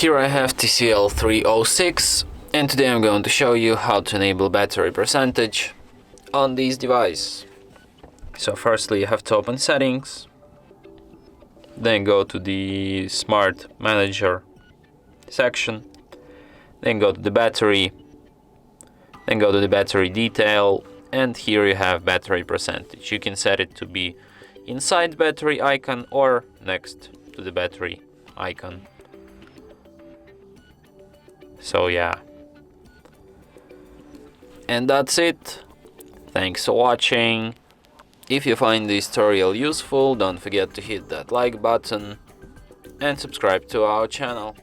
Here I have TCL 306, and today I'm going to show you how to enable battery percentage on this device. So firstly you have to open settings, then go to the Smart Manager section, then go to the battery, then go to the battery detail, and here you have battery percentage. You can set it to be inside the battery icon or next to the battery icon. So yeah, and that's it. Thanks for watching. If you find this tutorial useful, don't forget to hit that like button and subscribe to our channel.